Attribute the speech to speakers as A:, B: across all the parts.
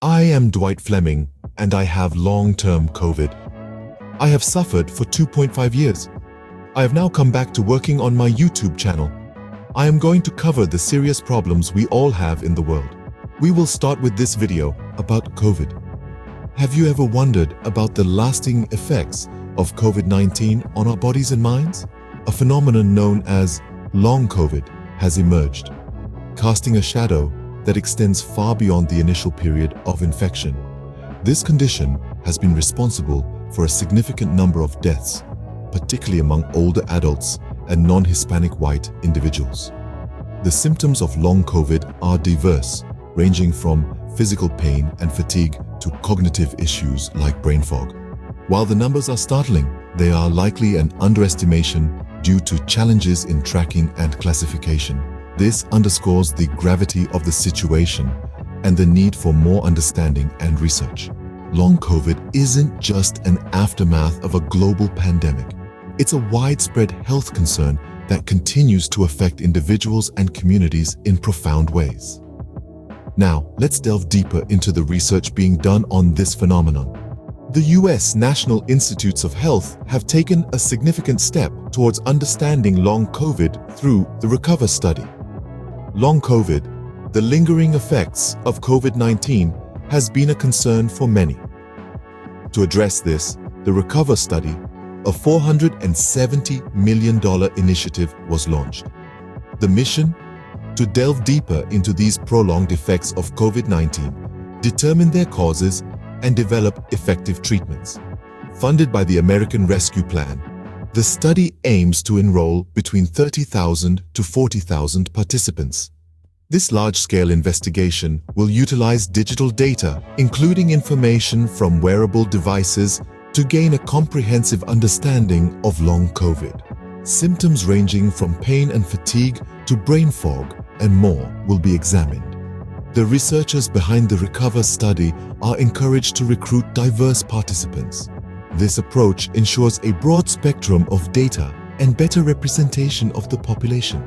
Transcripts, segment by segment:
A: I am Dwight Fleming, and I have long-term COVID. I have suffered for 2.5 years. I have now come back to working on my YouTube channel. I am going to cover the serious problems we all have in the world. We will start with this video about COVID. Have you ever wondered about the lasting effects of COVID-19 on our bodies and minds? A phenomenon known as long COVID has emerged, casting a shadow that extends far beyond the initial period of infection. This condition has been responsible for a significant number of deaths, particularly among older adults and non-Hispanic white individuals. The symptoms of long COVID are diverse, ranging from physical pain and fatigue to cognitive issues like brain fog. While the numbers are startling, they are likely an underestimation due to challenges in tracking and classification. This underscores the gravity of the situation and the need for more understanding and research. Long COVID isn't just an aftermath of a global pandemic. It's a widespread health concern that continues to affect individuals and communities in profound ways. Now, let's delve deeper into the research being done on this phenomenon. The U.S. National Institutes of Health have taken a significant step towards understanding long COVID through the RECOVER study. Long COVID, the lingering effects of COVID-19, has been a concern for many. To address this, the RECOVER study, a $470 million initiative, was launched. The mission? To delve deeper into these prolonged effects of COVID-19, determine their causes, and develop effective treatments. Funded by the American Rescue Plan, the study aims to enroll between 30,000 to 40,000 participants. This large-scale investigation will utilize digital data, including information from wearable devices, to gain a comprehensive understanding of long COVID. Symptoms ranging from pain and fatigue to brain fog and more will be examined. The researchers behind the RECOVER study are encouraged to recruit diverse participants. This approach ensures a broad spectrum of data and better representation of the population.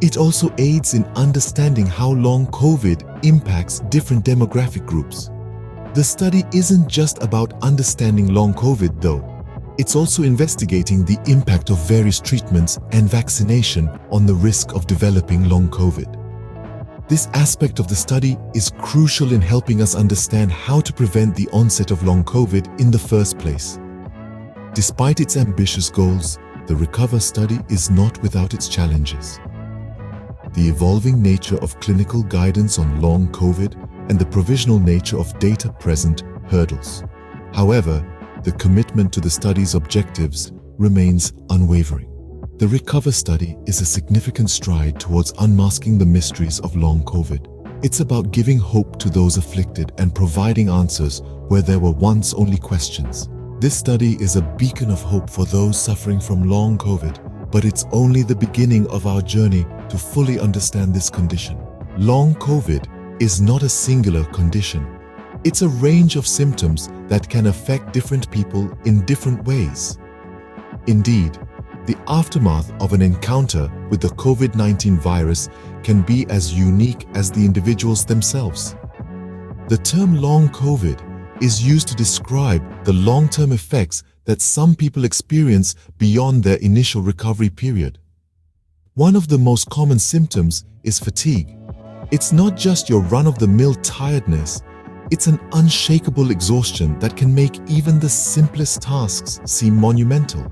A: It also aids in understanding how long COVID impacts different demographic groups. The study isn't just about understanding long COVID, though. It's also investigating the impact of various treatments and vaccination on the risk of developing long COVID. This aspect of the study is crucial in helping us understand how to prevent the onset of long COVID in the first place. Despite its ambitious goals, the RECOVER study is not without its challenges. The evolving nature of clinical guidance on long COVID and the provisional nature of data present hurdles. However, the commitment to the study's objectives remains unwavering. The RECOVER study is a significant stride towards unmasking the mysteries of long COVID. It's about giving hope to those afflicted and providing answers where there were once only questions. This study is a beacon of hope for those suffering from long COVID, but it's only the beginning of our journey to fully understand this condition. Long COVID is not a singular condition. It's a range of symptoms that can affect different people in different ways. Indeed, the aftermath of an encounter with the COVID-19 virus can be as unique as the individuals themselves. The term long COVID is used to describe the long-term effects that some people experience beyond their initial recovery period. One of the most common symptoms is fatigue. It's not just your run-of-the-mill tiredness, it's an unshakable exhaustion that can make even the simplest tasks seem monumental.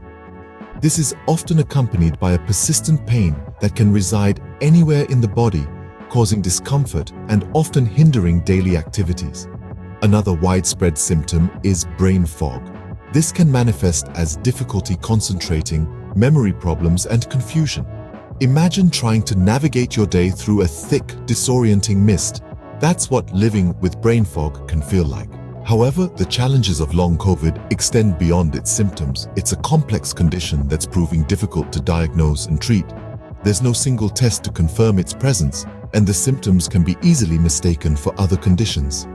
A: This is often accompanied by a persistent pain that can reside anywhere in the body, causing discomfort and often hindering daily activities. Another widespread symptom is brain fog. This can manifest as difficulty concentrating, memory problems, and confusion. Imagine trying to navigate your day through a thick, disorienting mist. That's what living with brain fog can feel like. However, the challenges of long COVID extend beyond its symptoms. It's a complex condition that's proving difficult to diagnose and treat. There's no single test to confirm its presence, and the symptoms can be easily mistaken for other conditions.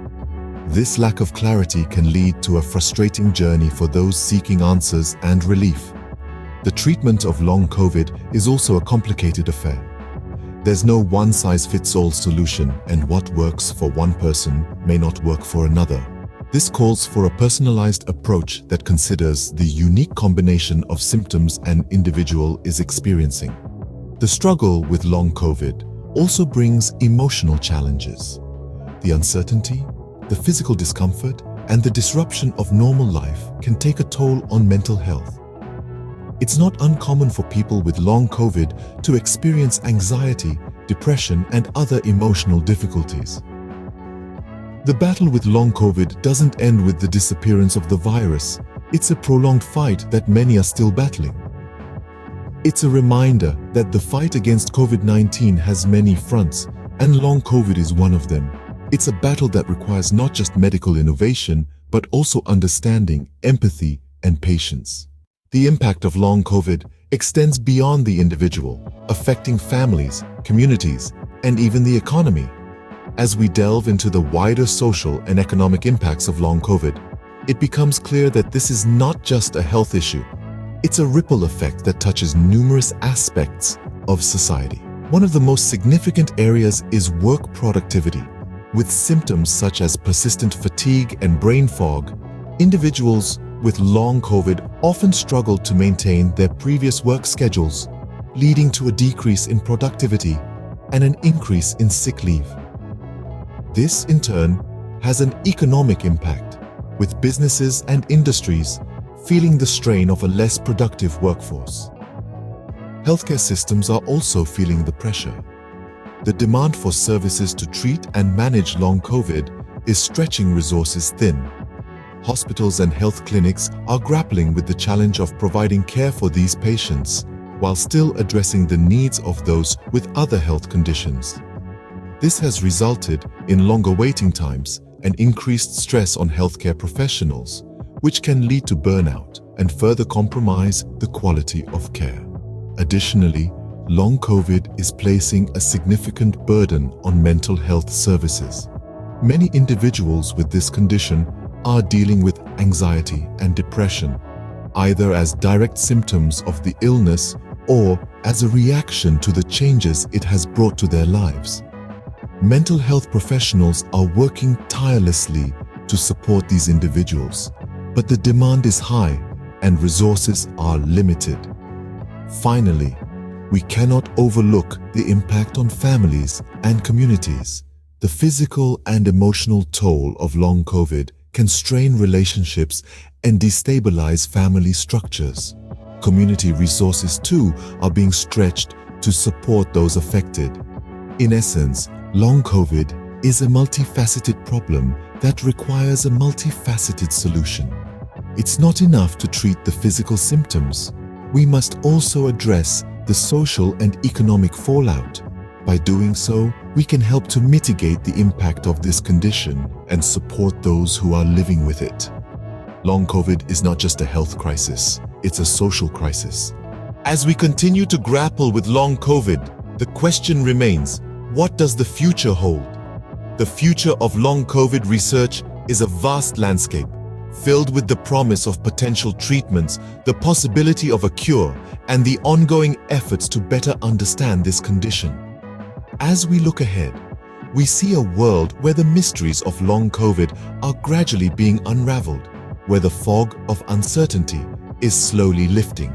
A: This lack of clarity can lead to a frustrating journey for those seeking answers and relief. The treatment of long COVID is also a complicated affair. There's no one-size-fits-all solution, and what works for one person may not work for another. This calls for a personalized approach that considers the unique combination of symptoms an individual is experiencing. The struggle with long COVID also brings emotional challenges. The uncertainty, the physical discomfort, and the disruption of normal life can take a toll on mental health. It's not uncommon for people with long COVID to experience anxiety, depression, and other emotional difficulties. The battle with long COVID doesn't end with the disappearance of the virus. It's a prolonged fight that many are still battling. It's a reminder that the fight against COVID-19 has many fronts, and long COVID is one of them. It's a battle that requires not just medical innovation, but also understanding, empathy, and patience. The impact of long COVID extends beyond the individual, affecting families, communities, and even the economy. As we delve into the wider social and economic impacts of long COVID, it becomes clear that this is not just a health issue. It's a ripple effect that touches numerous aspects of society. One of the most significant areas is work productivity. With symptoms such as persistent fatigue and brain fog, individuals with long COVID often struggle to maintain their previous work schedules, leading to a decrease in productivity and an increase in sick leave. This, in turn, has an economic impact, with businesses and industries feeling the strain of a less productive workforce. Healthcare systems are also feeling the pressure. The demand for services to treat and manage long COVID is stretching resources thin. Hospitals and health clinics are grappling with the challenge of providing care for these patients while still addressing the needs of those with other health conditions. This has resulted in longer waiting times and increased stress on healthcare professionals, which can lead to burnout and further compromise the quality of care. Additionally, long COVID is placing a significant burden on mental health services. Many individuals with this condition are dealing with anxiety and depression, either as direct symptoms of the illness or as a reaction to the changes it has brought to their lives. Mental health professionals are working tirelessly to support these individuals, but the demand is high and resources are limited. Finally, we cannot overlook the impact on families and communities. The physical and emotional toll of long COVID can strain relationships and destabilize family structures. Community resources, too, are being stretched to support those affected. In essence, long COVID is a multifaceted problem that requires a multifaceted solution. It's not enough to treat the physical symptoms. We must also address the social and economic fallout. By doing so, we can help to mitigate the impact of this condition and support those who are living with it. Long COVID is not just a health crisis, it's a social crisis. As we continue to grapple with long COVID, the question remains, what does the future hold? The future of long COVID research is a vast landscape, filled with the promise of potential treatments, the possibility of a cure, and the ongoing efforts to better understand this condition. As we look ahead, we see a world where the mysteries of long COVID are gradually being unraveled, where the fog of uncertainty is slowly lifting.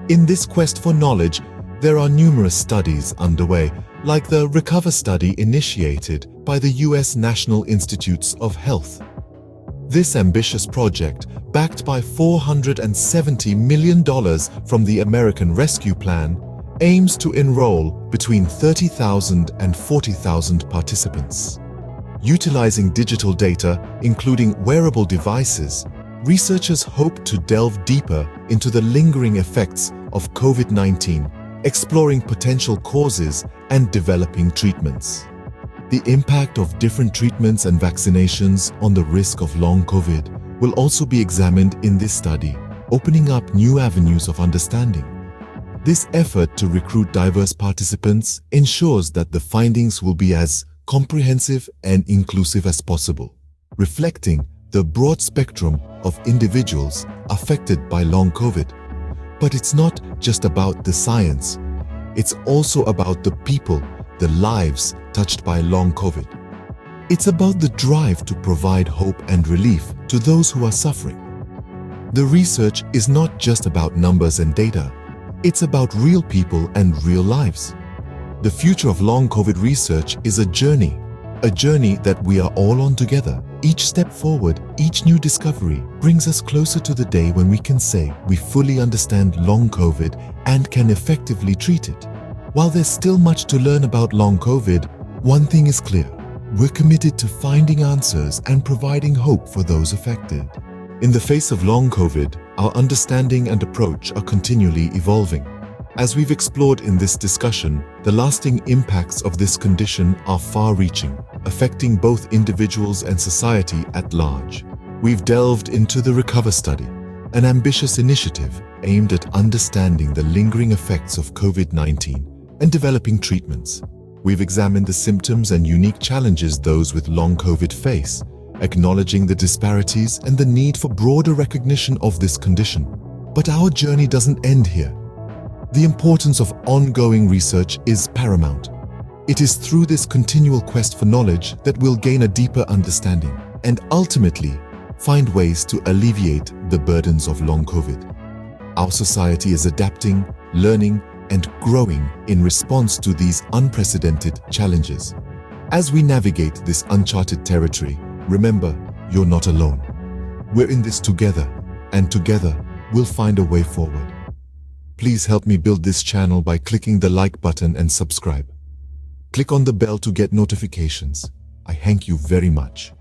A: In this quest for knowledge, there are numerous studies underway, like the RECOVER study initiated by the US National Institutes of Health. This ambitious project, backed by $470 million from the American Rescue Plan, aims to enroll between 30,000 and 40,000 participants. Utilizing digital data, including wearable devices, researchers hope to delve deeper into the lingering effects of COVID-19, exploring potential causes and developing treatments. The impact of different treatments and vaccinations on the risk of long COVID will also be examined in this study, opening up new avenues of understanding. This effort to recruit diverse participants ensures that the findings will be as comprehensive and inclusive as possible, reflecting the broad spectrum of individuals affected by long COVID. But it's not just about the science. It's also about the people, the lives touched by long COVID. It's about the drive to provide hope and relief to those who are suffering. The research is not just about numbers and data. It's about real people and real lives. The future of long COVID research is a journey that we are all on together. Each step forward, each new discovery brings us closer to the day when we can say we fully understand long COVID and can effectively treat it. While there's still much to learn about long COVID, one thing is clear. We're committed to finding answers and providing hope for those affected. In the face of long COVID, our understanding and approach are continually evolving. As we've explored in this discussion, the lasting impacts of this condition are far-reaching, affecting both individuals and society at large. We've delved into the Recover Study, an ambitious initiative aimed at understanding the lingering effects of COVID-19 and developing treatments. We've examined the symptoms and unique challenges those with long COVID face, acknowledging the disparities and the need for broader recognition of this condition. But our journey doesn't end here. The importance of ongoing research is paramount. It is through this continual quest for knowledge that we'll gain a deeper understanding and ultimately find ways to alleviate the burdens of long COVID. Our society is adapting, learning, and growing in response to these unprecedented challenges. As we navigate this uncharted territory, remember, you're not alone. We're in this together, and together we'll find a way forward. Please help me build this channel by clicking the like button and subscribe. Click on the bell to get notifications. I thank you very much.